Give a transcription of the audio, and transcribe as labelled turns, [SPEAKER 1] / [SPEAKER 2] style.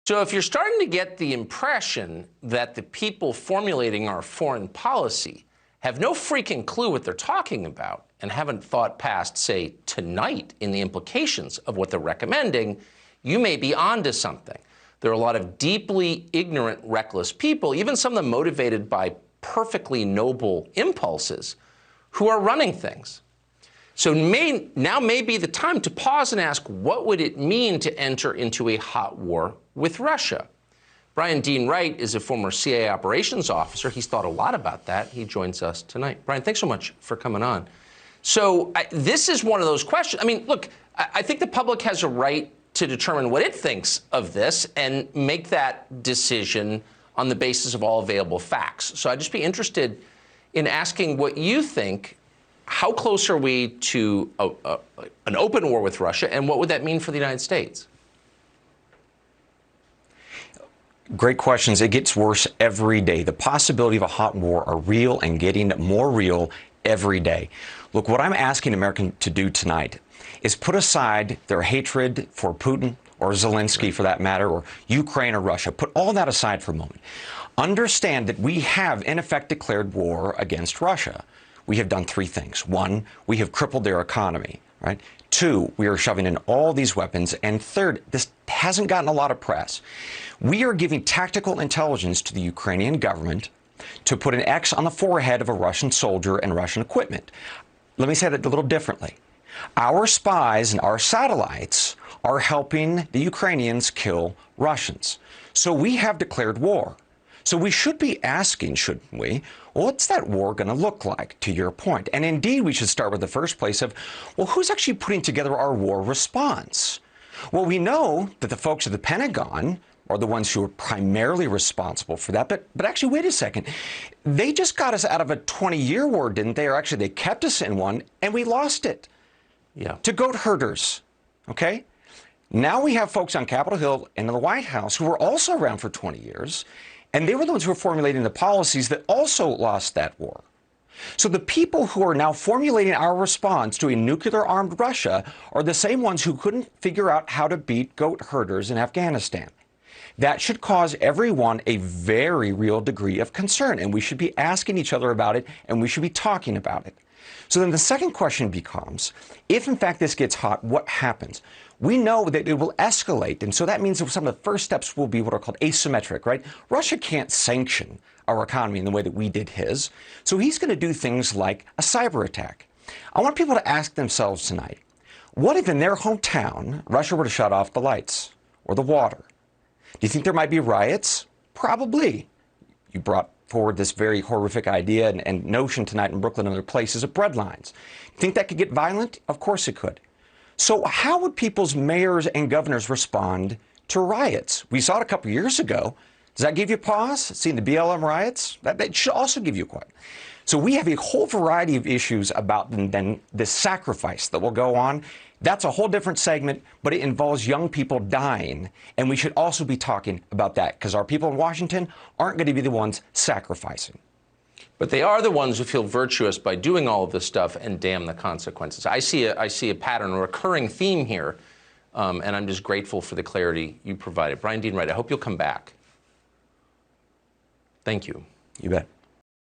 [SPEAKER 1] So if you're starting to get the impression that the people formulating our foreign policy have no freaking clue what they're talking about and haven't thought past, say, tonight in the implications of what they're recommending, you may be onto something. There are a lot of deeply ignorant, reckless people, even some of them motivated by perfectly noble impulses, who are running things. So now may be the time to pause and ask, what would it mean to enter into a hot war with Russia? Brian Dean Wright is a former CIA operations officer. He's thought a lot about that. He joins us tonight. Brian, thanks so much for coming on. So this is one of those questions. I mean, look, I think the public has a right to determine what it thinks of this and make that decision on the basis of all available facts. So I'd just be interested in asking what you think. How close are we to an open war with Russia, and what would that mean for the United States?
[SPEAKER 2] Great questions. It gets worse every day. The possibility of a hot war are real and getting more real every day. Look, what I'm asking Americans to do tonight is put aside their hatred for Putin or Zelensky, for that matter, or Ukraine or Russia. Put all that aside for a moment. Understand that we have, in effect, declared war against Russia. We have done three things. One, we have crippled their economy, right? Two, we are shoving in all these weapons. And third, this hasn't gotten a lot of press. We are giving tactical intelligence to the Ukrainian government to put an X on the forehead of a Russian soldier and Russian equipment. Let me say that a little differently. Our spies and our satellites are helping the Ukrainians kill Russians. So we have declared war. So we should be asking, shouldn't we, what's that war going to look like, to your point? And indeed, we should start with the first place of, well, who's actually putting together our war response? Well, we know that the folks at the Pentagon are the ones who are primarily responsible for that. But actually, wait a second. They just got us out of a 20-year war, didn't they? Or actually, they kept us in one, and we lost it.
[SPEAKER 1] Yeah.
[SPEAKER 2] To goat herders, okay? Now we have folks on Capitol Hill and in the White House who were also around for 20 years, and they were the ones who were formulating the policies that also lost that war. So the people who are now formulating our response to a nuclear-armed Russia are the same ones who couldn't figure out how to beat goat herders in Afghanistan. That should cause everyone a very real degree of concern, and we should be asking each other about it, and we should be talking about it. So then the second question becomes, if in fact this gets hot, what happens? We know that it will escalate, and so that means that some of the first steps will be what are called asymmetric, right? Russia can't sanction our economy in the way that we did his, so he's going to do things like a cyber attack. I want people to ask themselves tonight, what if in their hometown Russia were to shut off the lights or the water? Do you think there might be riots? Probably. You brought forward this very horrific idea and notion tonight in Brooklyn and other places of bread lines. Think that could get violent? Of course it could. So how would people's mayors and governors respond to riots? We saw it a couple years ago. Does that give you pause? Seeing the BLM riots? That should also give you a question. So we have a whole variety of issues about then the sacrifice that will go on. That's a whole different segment, but it involves young people dying. And we should also be talking about that because our people in Washington aren't going to be the ones sacrificing.
[SPEAKER 1] But they are the ones who feel virtuous by doing all of this stuff and damn the consequences. I see a pattern, a recurring theme here, and I'm just grateful for the clarity you provided. Brian Dean Wright, I hope you'll come back. Thank you.
[SPEAKER 2] You bet.